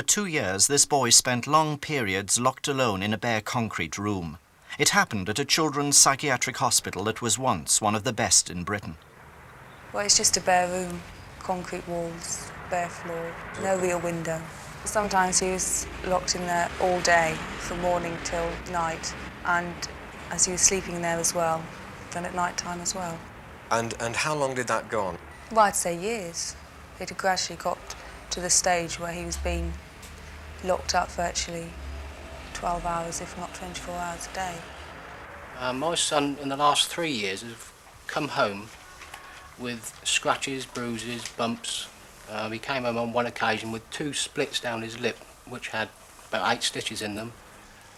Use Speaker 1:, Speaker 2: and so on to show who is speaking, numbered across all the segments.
Speaker 1: 2 years, this boy spent long periods locked alone in a bare concrete room. It happened at a children's psychiatric hospital that was once one of the best in Britain.
Speaker 2: Well, it's just a bare room, concrete walls, bare floor, no real window. Sometimes he was locked in there all day, from morning till night, and as he was sleeping there as well, then at night time as well.
Speaker 3: And how long did that go on?
Speaker 2: Well, I'd say years. It had gradually got to the stage where he was being locked up virtually 12 hours, if not 24 hours a day.
Speaker 4: My son, in the last 3 years, has come home with scratches, bruises, bumps. He came home on one occasion with 2 splits down his lip, which had about 8 stitches in them.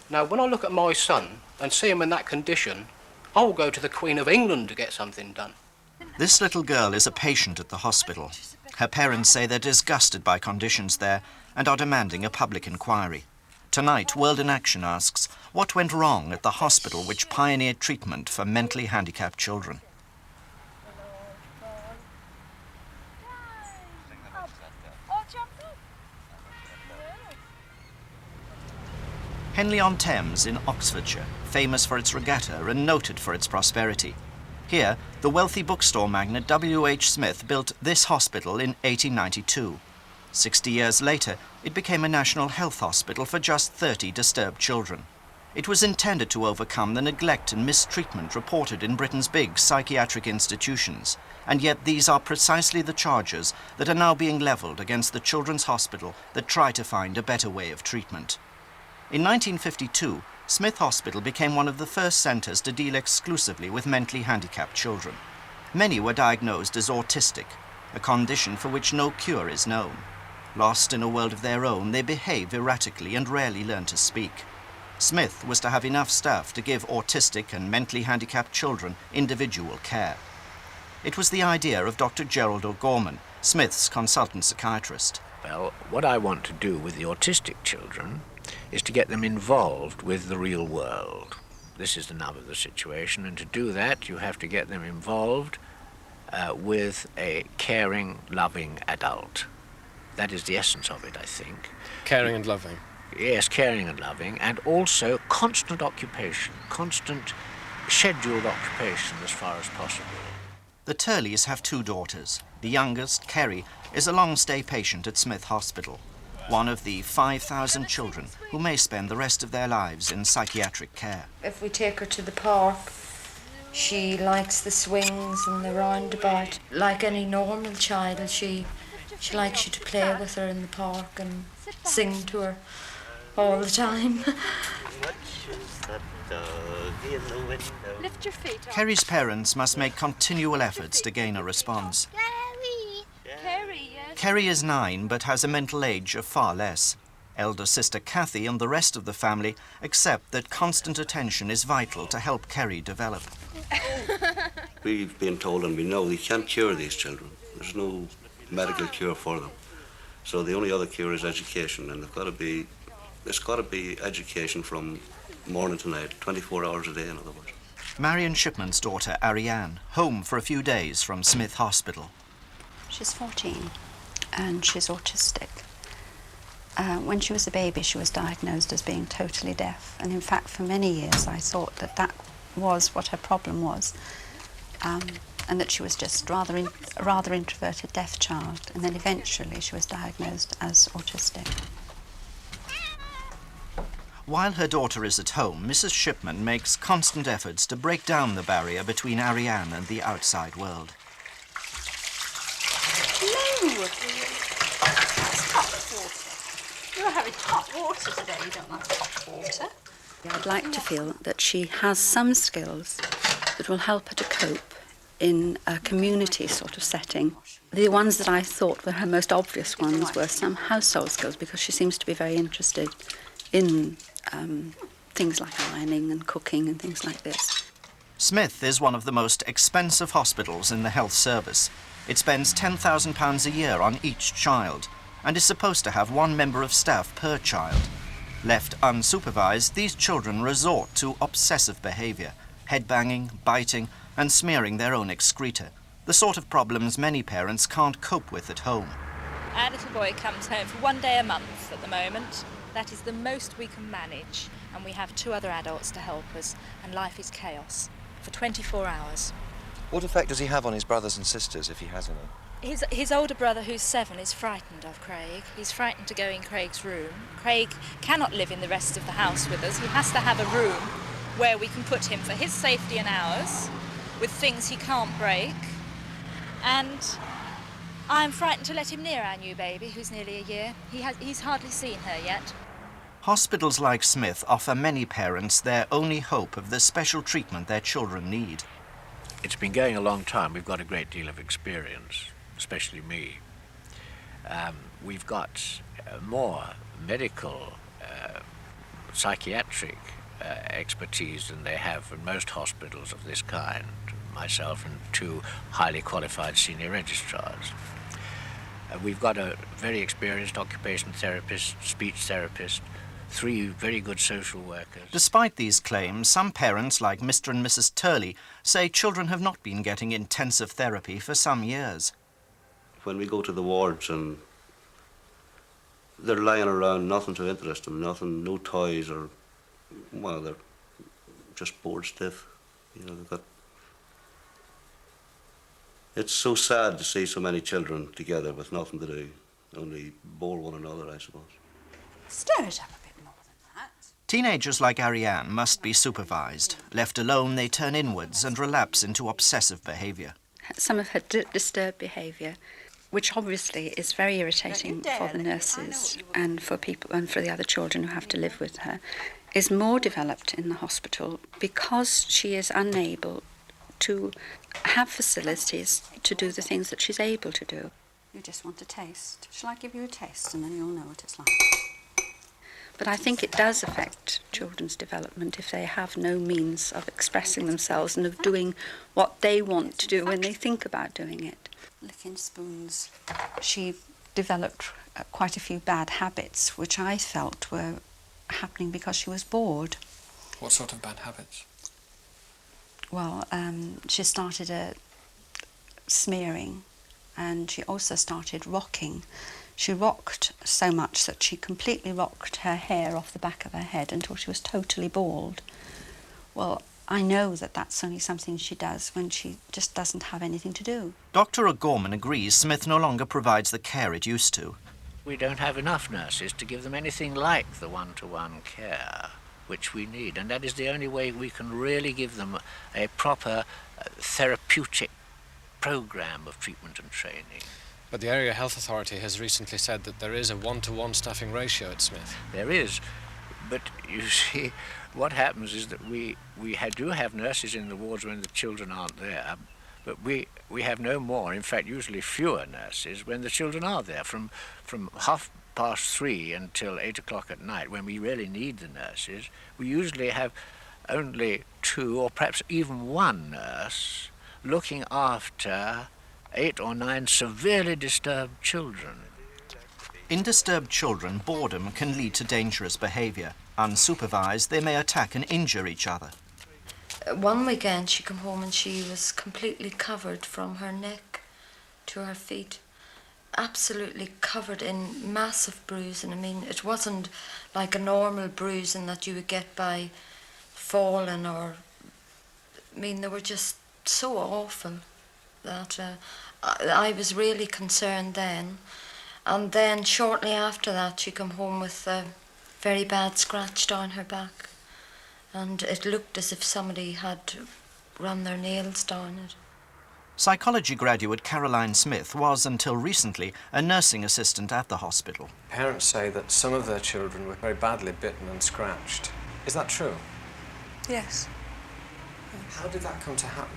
Speaker 4: Now, when I look at my son and see him in that condition, I'll go to the Queen of England to get something done.
Speaker 1: This little girl is a patient at the hospital. Her parents say they're disgusted by conditions there and are demanding a public inquiry. Tonight, World in Action asks what went wrong at the hospital which pioneered treatment for mentally handicapped children. Henley-on-Thames in Oxfordshire, famous for its regatta and noted for its prosperity. Here, the wealthy bookstore magnate W.H. Smith built this hospital in 1892. 60 years later, it became a national health hospital for just 30 disturbed children. It was intended to overcome the neglect and mistreatment reported in Britain's big psychiatric institutions, and yet these are precisely the charges that are now being levelled against the children's hospital that try to find a better way of treatment. In 1952, Smith Hospital became one of the first centres to deal exclusively with mentally handicapped children. Many were diagnosed as autistic, a condition for which no cure is known. Lost in a world of their own, they behave erratically and rarely learn to speak. Smith was to have enough staff to give autistic and mentally handicapped children individual care. It was the idea of Dr. Gerald O'Gorman, Smith's consultant psychiatrist.
Speaker 5: Well, what I want to do with the autistic children is to get them involved with the real world. This is the nub of the situation, and to do that you have to get them involved with a caring, loving adult. That is the essence of it, I think.
Speaker 3: Caring and loving.
Speaker 5: Yes, caring and loving, and also constant occupation, constant scheduled occupation as far as possible.
Speaker 1: The Turleys have 2 daughters. The youngest, Kerry, is a long-stay patient at Smith Hospital, one of the 5,000 children who may spend the rest of their lives in psychiatric care.
Speaker 6: If we take her to the park, she likes the swings and the roundabout. Like any normal child, she likes you to play with her in the park and sing to her all the time.
Speaker 7: Lift your feet up.
Speaker 1: Kerry's parents must make continual efforts to gain a response.
Speaker 7: Kerry, yes.
Speaker 1: Kerry is 9 but has a mental age of far less. Elder sister Kathy and the rest of the family accept that constant attention is vital to help Kerry develop.
Speaker 8: We've been told and we know we can't cure these children. There's no medical cure for them. So the only other cure is education, and it's got to be education from morning to night, 24 hours a day in other words.
Speaker 1: Marion Shipman's daughter Ariane, home for a few days from Smith Hospital.
Speaker 9: She's 14 and she's autistic. When she was a baby, she was diagnosed as being totally deaf, and in fact for many years I thought that was what her problem was, and that she was just a rather introverted deaf child, and then eventually she was diagnosed as autistic.
Speaker 1: While her daughter is at home, Mrs. Shipman makes constant efforts to break down the barrier between Ariane and the outside world.
Speaker 9: Hello! That's hot water. You're having hot water today, you don't like hot water. I'd like to feel that she has some skills that will help her to cope in a community sort of setting. The ones that I thought were her most obvious ones were some household skills, because she seems to be very interested in things like ironing and cooking and things like this.
Speaker 1: Smith is one of the most expensive hospitals in the health service. It spends £10,000 a year on each child and is supposed to have 1 member of staff per child. Left unsupervised, these children resort to obsessive behaviour, headbanging, biting and smearing their own excreta, the sort of problems many parents can't cope with at home.
Speaker 10: Our little boy comes home for 1 day a month at the moment. That is the most we can manage, and we have 2 other adults to help us, and life is chaos for 24 hours.
Speaker 11: What effect does he have on his brothers and sisters, if he has any?
Speaker 10: His older brother, who's 7, is frightened of Craig. He's frightened to go in Craig's room. Craig cannot live in the rest of the house with us. He has to have a room where we can put him for his safety and ours, with things he can't break. And I'm frightened to let him near our new baby, who's nearly a year. He's hardly seen her yet.
Speaker 1: Hospitals like Smith offer many parents their only hope of the special treatment their children need.
Speaker 5: It's been going a long time. We've got a great deal of experience, especially me. We've got more medical, psychiatric expertise than they have in most hospitals of this kind. Myself and 2 highly qualified senior registrars. We've got a very experienced occupational therapist, speech therapist, 3 very good social workers.
Speaker 1: Despite these claims, some parents, like Mr. and Mrs. Turley, say children have not been getting intensive therapy for some years.
Speaker 8: When we go to the wards and they're lying around, nothing to interest them, nothing, no toys, or, well, they're just bored stiff. You know, they've got... It's so sad to see so many children together with nothing to do, only bore one another, I suppose.
Speaker 9: Stir it up a bit more than that.
Speaker 1: Teenagers like Ariane must be supervised. Left alone, they turn inwards and relapse into obsessive behaviour.
Speaker 9: Some of her disturbed behaviour, which obviously is very irritating for the nurses and for people and for the other children who have to live with her, is more developed in the hospital because she is unable to have facilities to do the things that she's able to do.
Speaker 12: You just want a taste. Shall I give you a taste and then you'll know what it's like?
Speaker 9: But I think it does affect children's development if they have no means of expressing themselves and of doing what they want to do when they think about doing it.
Speaker 12: Licking spoons.
Speaker 9: She developed quite a few bad habits, which I felt were happening because she was bored.
Speaker 3: What sort of bad habits?
Speaker 9: Well, she started smearing, and she also started rocking. She rocked so much that she completely rocked her hair off the back of her head until she was totally bald. Well, I know that that's only something she does when she just doesn't have anything to do.
Speaker 1: Dr. O'Gorman agrees Smith no longer provides the care it used to.
Speaker 5: We don't have enough nurses to give them anything like the one-to-one care which we need, and that is the only way we can really give them a proper therapeutic program of treatment and training.
Speaker 3: But the Area Health Authority has recently said that there is a 1-to-1 staffing ratio at Smith.
Speaker 5: There is, but you see, what happens is that we do have nurses in the wards when the children aren't there, but we have no more, in fact usually fewer nurses when the children are there, from 3:30 until 8 o'clock at night, when we really need the nurses. We usually have only 2 or perhaps even 1 nurse looking after 8 or 9 severely disturbed children.
Speaker 1: In disturbed children, boredom can lead to dangerous behaviour. Unsupervised, they may attack and injure each other.
Speaker 6: One weekend she came home and she was completely covered from her neck to her feet. Absolutely covered in massive bruising. I mean, it wasn't like a normal bruising that you would get by falling or... I mean, they were just so awful that I was really concerned then. And then shortly after that she came home with a very bad scratch down her back. And it looked as if somebody had run their nails down it.
Speaker 1: Psychology graduate Caroline Smith was, until recently, a nursing assistant at the hospital.
Speaker 3: Parents say that some of their children were very badly bitten and scratched. Is that true?
Speaker 2: Yes.
Speaker 3: How did that come to happen?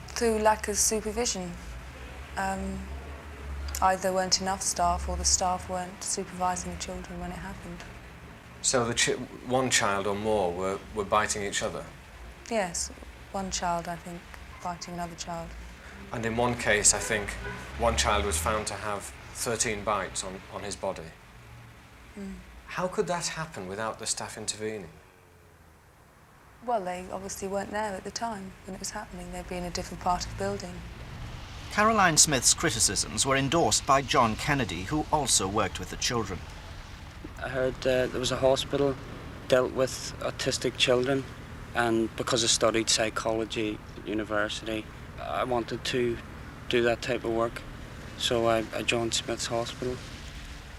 Speaker 2: Through lack of supervision. Either there weren't enough staff or the staff weren't supervising the children when it happened.
Speaker 3: So one child or more were biting each other?
Speaker 2: Yes, one child, I think, biting another child.
Speaker 3: And in one case, I think, one child was found to have 13 bites on his body.
Speaker 2: Mm.
Speaker 3: How could that happen without the staff intervening?
Speaker 2: Well, they obviously weren't there at the time when it was happening. They'd be in a different part of the building.
Speaker 1: Caroline Smith's criticisms were endorsed by John Kennedy, who also worked with the children.
Speaker 13: I heard there was a hospital dealt with autistic children, and because I studied psychology at university, I wanted to do that type of work, so I joined Smith's Hospital.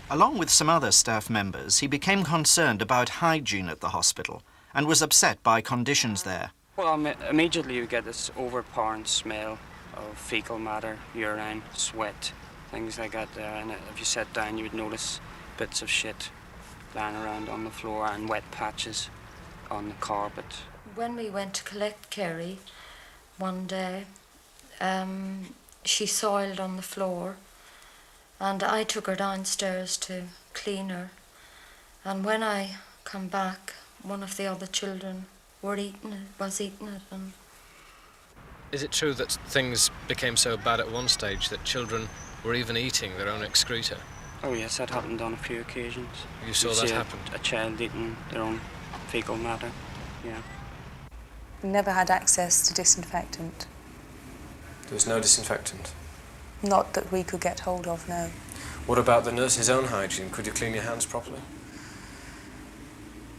Speaker 1: Along with some other staff members, he became concerned about hygiene at the hospital and was upset by conditions there.
Speaker 13: Well, immediately you get this overpowering smell of fecal matter, urine, sweat, things like that there, and if you sat down you would notice bits of shit lying around on the floor and wet patches on the carpet.
Speaker 6: When we went to collect Kerry one day, she soiled on the floor, and I took her downstairs to clean her, and when I come back, one of the other children was eating it. And
Speaker 3: Is it true that things became so bad at one stage that children were even eating their own excreta?
Speaker 13: Oh yes, that happened on a few occasions.
Speaker 3: You saw that happen?
Speaker 13: A child eating their own fecal matter, yeah.
Speaker 2: We never had access to disinfectant.
Speaker 3: There was no disinfectant?
Speaker 2: Not that we could get hold of, no.
Speaker 3: What about the nurse's own hygiene? Could you clean your hands properly?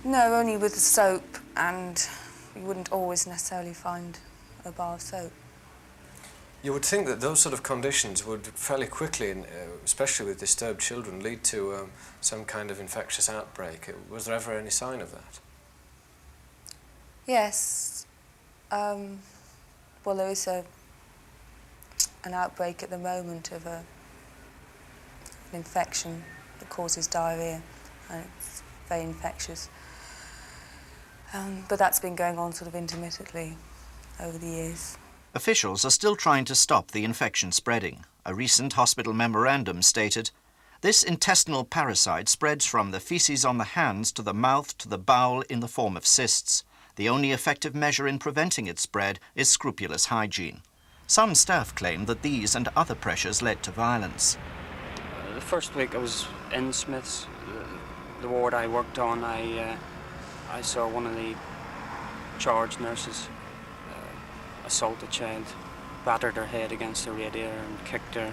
Speaker 2: No, only with soap, and you wouldn't always necessarily find a bar of soap.
Speaker 3: You would think that those sort of conditions would fairly quickly, especially with disturbed children, lead to some kind of infectious outbreak. Was there ever any sign of that?
Speaker 2: Yes. Well, there is an outbreak at the moment of an infection that causes diarrhoea, and it's very infectious. But that's been going on sort of intermittently over the years.
Speaker 1: Officials are still trying to stop the infection spreading. A recent hospital memorandum stated, "This intestinal parasite spreads from the feces on the hands to the mouth to the bowel in the form of cysts. The only effective measure in preventing its spread is scrupulous hygiene." Some staff claim that these and other pressures led to violence.
Speaker 13: The first week I was in Smith's, the ward I worked on, I saw one of the charge nurses assault a child, battered her head against the radiator and kicked her.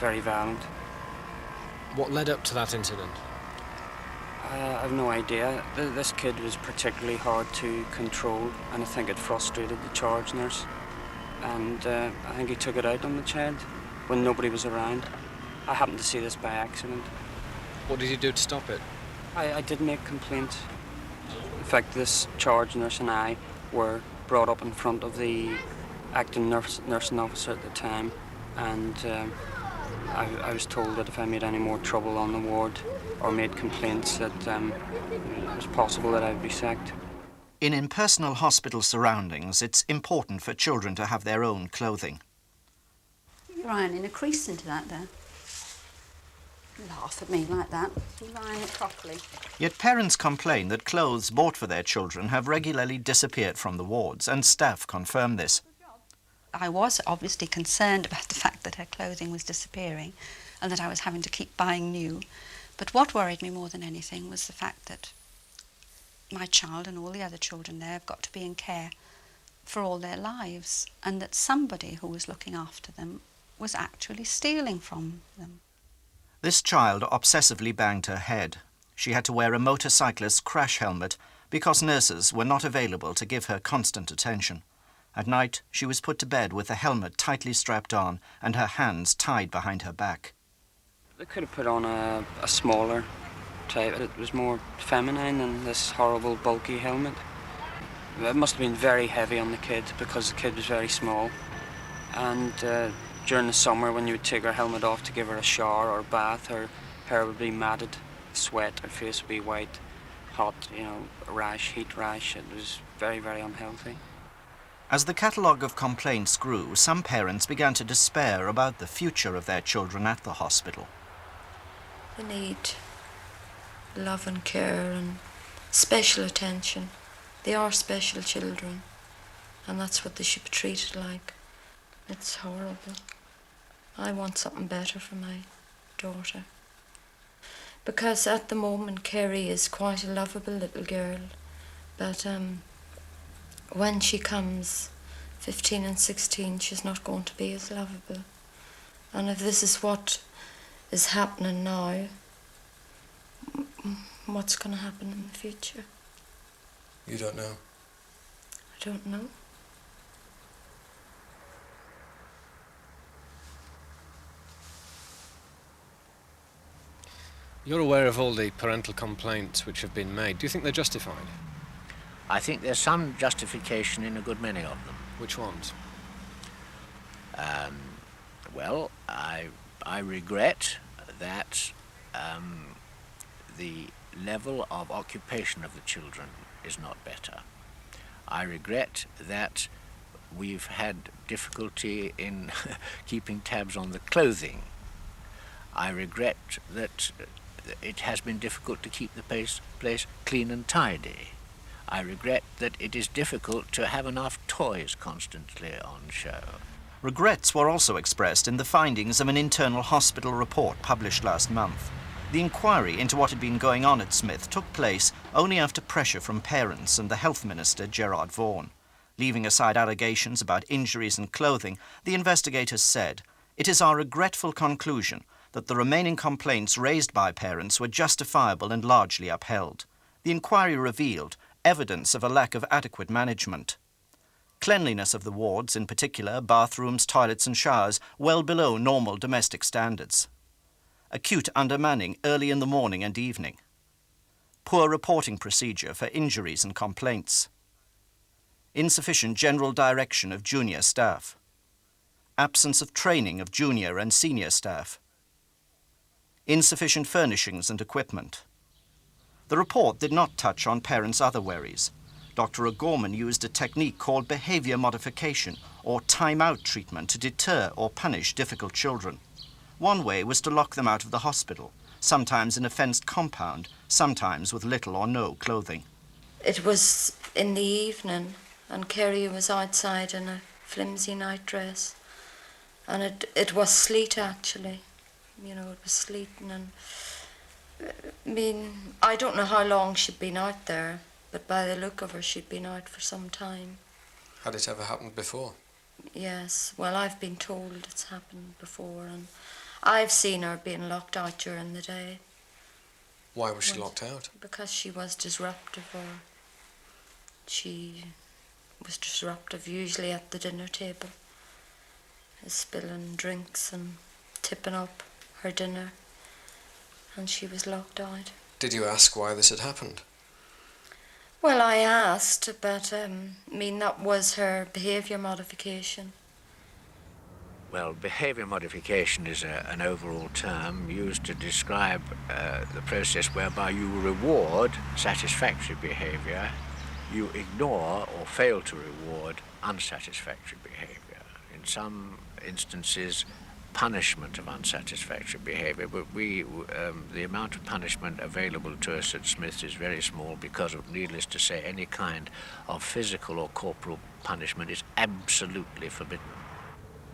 Speaker 13: Very violent.
Speaker 3: What led up to that incident?
Speaker 13: I have no idea. This kid was particularly hard to control, and I think it frustrated the charge nurse. And I think he took it out on the child when nobody was around. I happened to see this by accident.
Speaker 3: What did you do to stop it?
Speaker 13: I did make complaint. In fact, this charge nurse and I were brought up in front of the acting nursing officer at the time, and I was told that if I made any more trouble on the ward or made complaints, that it was possible that I'd be sacked.
Speaker 1: In impersonal hospital surroundings, it's important for children to have their own clothing.
Speaker 12: You're ironing a crease into that there. Laugh at me like that. You iron it properly.
Speaker 1: Yet parents complain that clothes bought for their children have regularly disappeared from the wards, and staff confirm this.
Speaker 12: I was obviously concerned about the fact that her clothing was disappearing and that I was having to keep buying new. But what worried me more than anything was the fact that my child and all the other children there have got to be in care for all their lives, and that somebody who was looking after them was actually stealing from them.
Speaker 1: This child obsessively banged her head. She had to wear a motorcyclist's crash helmet because nurses were not available to give her constant attention. At night, she was put to bed with the helmet tightly strapped on and her hands tied behind her back.
Speaker 13: They could have put on a smaller type. It was more feminine than this horrible bulky helmet. It must have been very heavy on the kid because the kid was very small. And during the summer, when you would take her helmet off to give her a shower or a bath, her hair would be matted, sweat, her face would be white, hot, rash, heat rash. It was very, very unhealthy.
Speaker 1: As the catalogue of complaints grew, some parents began to despair about the future of their children at the hospital.
Speaker 6: They need love and care and special attention. They are special children, and that's what they should be treated like. It's horrible. I want something better for my daughter. Because at the moment, Kerry is quite a lovable little girl, but when she comes 15 and 16, she's not going to be as lovable. And if this is what is happening now, what's going to happen in the future?
Speaker 3: You don't know?
Speaker 6: I don't know.
Speaker 3: You're aware of all the parental complaints which have been made. Do you think they're justified?
Speaker 5: I think there's some justification in a good many of them.
Speaker 3: Which ones?
Speaker 5: Well, I regret that the level of occupation of the children is not better. I regret that we've had difficulty in keeping tabs on the clothing. I regret that it has been difficult to keep the place clean and tidy. I regret that it is difficult to have enough toys constantly on show.
Speaker 1: Regrets were also expressed in the findings of an internal hospital report published last month. The inquiry into what had been going on at Smith took place only after pressure from parents and the Health Minister, Gerard Vaughan. Leaving aside allegations about injuries and clothing, the investigators said, "It is our regretful conclusion that the remaining complaints raised by parents were justifiable and largely upheld. The inquiry revealed evidence of a lack of adequate management. Cleanliness of the wards, in particular bathrooms, toilets and showers, well below normal domestic standards. Acute undermanning early in the morning and evening. Poor reporting procedure for injuries and complaints. Insufficient general direction of junior staff. Absence of training of junior and senior staff. Insufficient furnishings and equipment." The report did not touch on parents' other worries. Dr. O'Gorman used a technique called behaviour modification or time-out treatment to deter or punish difficult children. One way was to lock them out of the hospital, sometimes in a fenced compound, sometimes with little or no clothing.
Speaker 6: It was in the evening, and Kerry was outside in a flimsy nightdress, and it was sleet actually. You know, it was sleeting, and I mean, I don't know how long she'd been out there, but by the look of her, she'd been out for some time.
Speaker 3: Had it ever happened before?
Speaker 6: Yes, well, I've been told it's happened before, and I've seen her being locked out during the day.
Speaker 3: Why was she locked out?
Speaker 6: Because she was disruptive, or she was disruptive, usually at the dinner table, spilling drinks and tipping up her dinner, and she was locked out.
Speaker 3: Did you ask why this had happened?
Speaker 6: Well, I asked, but I mean, that was her behaviour modification.
Speaker 5: Well, behaviour modification is an overall term used to describe the process whereby you reward satisfactory behaviour, you ignore or fail to reward unsatisfactory behaviour. In some instances, punishment of unsatisfactory behaviour, but the amount of punishment available to us at Smith's is very small because of, needless to say, any kind of physical or corporal punishment is absolutely forbidden.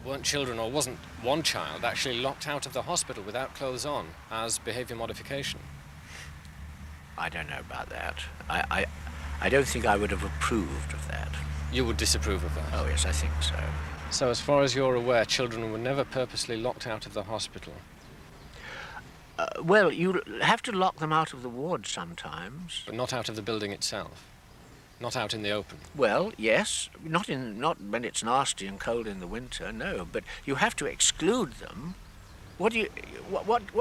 Speaker 3: Weren't children, or wasn't one child, actually locked out of the hospital without clothes on as behaviour modification?
Speaker 5: I don't know about that. I don't think I would have approved of that.
Speaker 3: You would disapprove of that?
Speaker 5: Oh, yes, I think so.
Speaker 3: So as far as you're aware, children were never purposely locked out of the hospital?
Speaker 5: Well, you have to lock them out of the ward sometimes.
Speaker 3: But not out of the building itself? Not out in the open?
Speaker 5: Well, yes. Not when it's nasty and cold in the winter, no. But you have to exclude them. What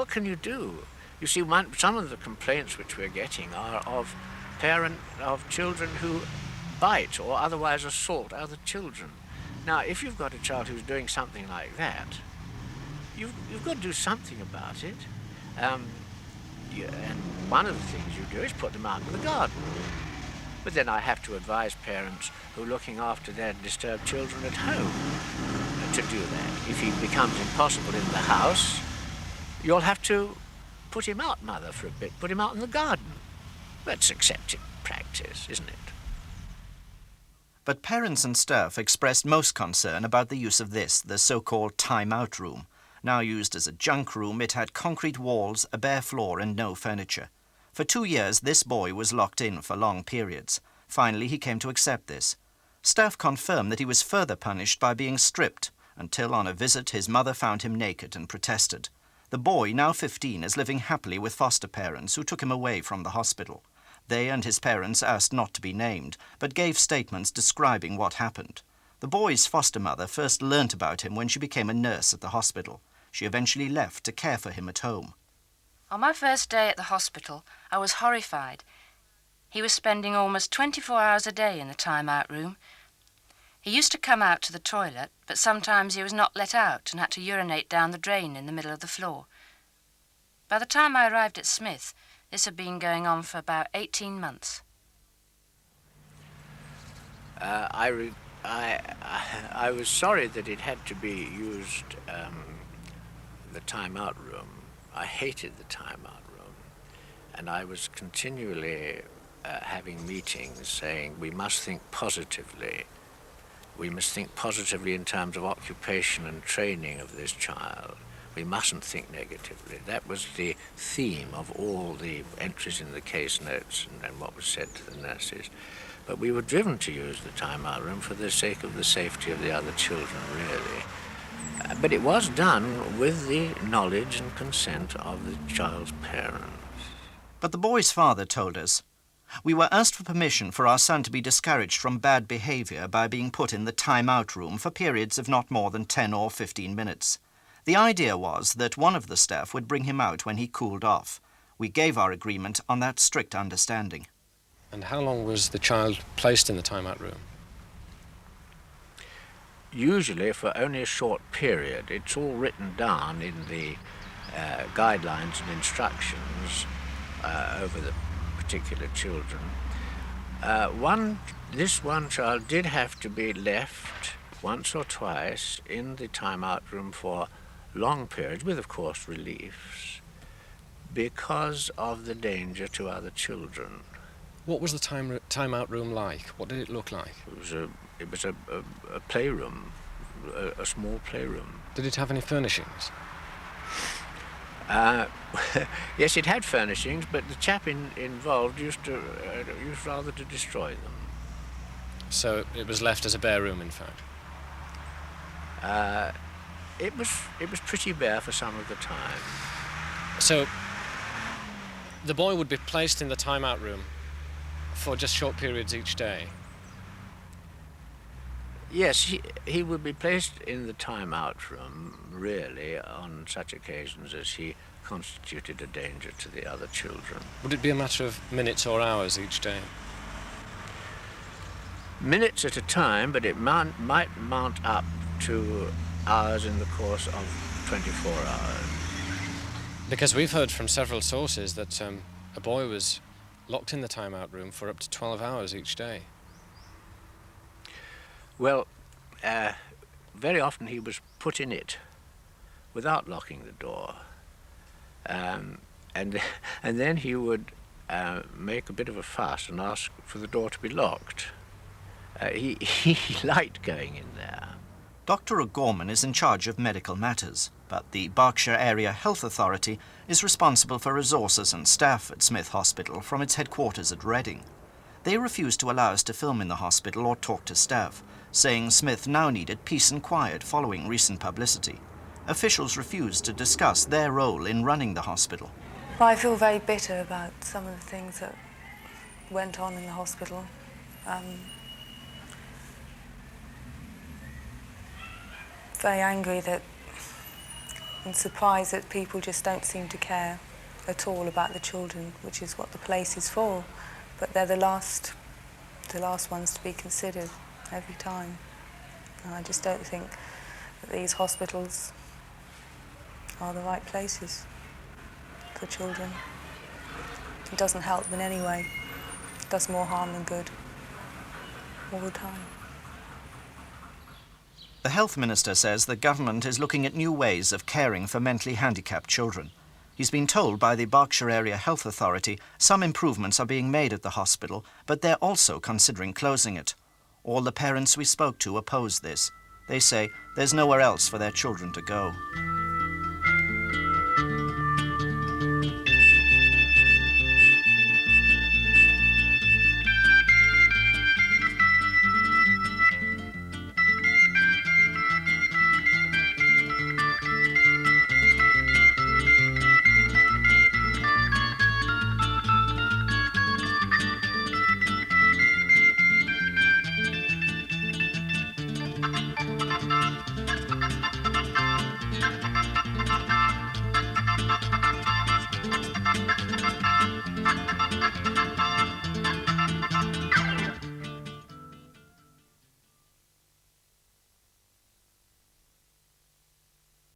Speaker 5: can you do? You see, some of the complaints which we're getting are of children who bite or otherwise assault other children. Now, if you've got a child who's doing something like that, you've got to do something about it. And one of the things you do is put them out in the garden. But then I have to advise parents who are looking after their disturbed children at home to do that. If he becomes impossible in the house, you'll have to put him out, mother, for a bit. Put him out in the garden. That's accepted practice, isn't it?
Speaker 1: But parents and staff expressed most concern about the use of this, the so-called time-out room. Now used as a junk room, it had concrete walls, a bare floor and no furniture. For 2 years, this boy was locked in for long periods. Finally, he came to accept this. Staff confirm that he was further punished by being stripped, until on a visit his mother found him naked and protested. The boy, now 15, is living happily with foster parents who took him away from the hospital. They and his parents asked not to be named, but gave statements describing what happened. The boy's foster mother first learnt about him when she became a nurse at the hospital. She eventually left to care for him at home.
Speaker 6: On my first day at the hospital, I was horrified. He was spending almost 24 hours a day in the time-out room. He used to come out to the toilet, but sometimes he was not let out and had to urinate down the drain in the middle of the floor. By the time I arrived at Smith, this had been going on for about 18 months.
Speaker 5: I was sorry that it had to be used, the time-out room. I hated the time-out room, and I was continually having meetings saying we must think positively. We must think positively in terms of occupation and training of this child. We mustn't think negatively. That was the theme of all the entries in the case notes and what was said to the nurses. But we were driven to use the time-out room for the sake of the safety of the other children, really. But it was done with the knowledge and consent of the child's parents.
Speaker 1: But the boy's father told us, "We were asked for permission for our son to be discouraged from bad behaviour by being put in the time-out room for periods of not more than 10 or 15 minutes. The idea was that one of the staff would bring him out when he cooled off. We gave our agreement on that strict understanding."
Speaker 3: And how long was the child placed in the time-out room?
Speaker 5: Usually for only a short period. It's all written down in the guidelines and instructions over the particular children. This one child did have to be left once or twice in the time-out room for long periods, with of course reliefs, because of the danger to other children.
Speaker 3: What was the time-out room like? What did it look like?
Speaker 5: It was a playroom, a small playroom.
Speaker 3: Did it have any furnishings?
Speaker 5: Yes, it had furnishings, but the chap involved used rather to destroy them.
Speaker 3: So it was left as a bare room, in fact?
Speaker 5: It was pretty bare for some of the time.
Speaker 3: So the boy would be placed in the time-out room for just short periods each day?
Speaker 5: Yes, he would be placed in the time-out room, really, on such occasions as he constituted a danger to the other children.
Speaker 3: Would it be a matter of minutes or hours each day?
Speaker 5: Minutes at a time, but it might mount up to hours in the course of 24 hours.
Speaker 3: Because we've heard from several sources that a boy was locked in the time-out room for up to 12 hours each day.
Speaker 5: Well, very often he was put in it without locking the door. And then he would make a bit of a fuss and ask for the door to be locked. He liked going in there.
Speaker 1: Dr. O'Gorman is in charge of medical matters, but the Berkshire Area Health Authority is responsible for resources and staff at Smith Hospital from its headquarters at Reading. They refused to allow us to film in the hospital or talk to staff, saying Smith now needed peace and quiet following recent publicity. Officials refused to discuss their role in running the hospital.
Speaker 2: Well, I feel very bitter about some of the things that went on in the hospital. Very angry and surprised that people just don't seem to care at all about the children, which is what the place is for. But they're the last ones to be considered every time. And I just don't think that these hospitals are the right places for children. It doesn't help them in any way. It does more harm than good all the time.
Speaker 1: The Health Minister says the government is looking at new ways of caring for mentally handicapped children. He's been told by the Berkshire Area Health Authority some improvements are being made at the hospital, but they're also considering closing it. All the parents we spoke to oppose this. They say there's nowhere else for their children to go.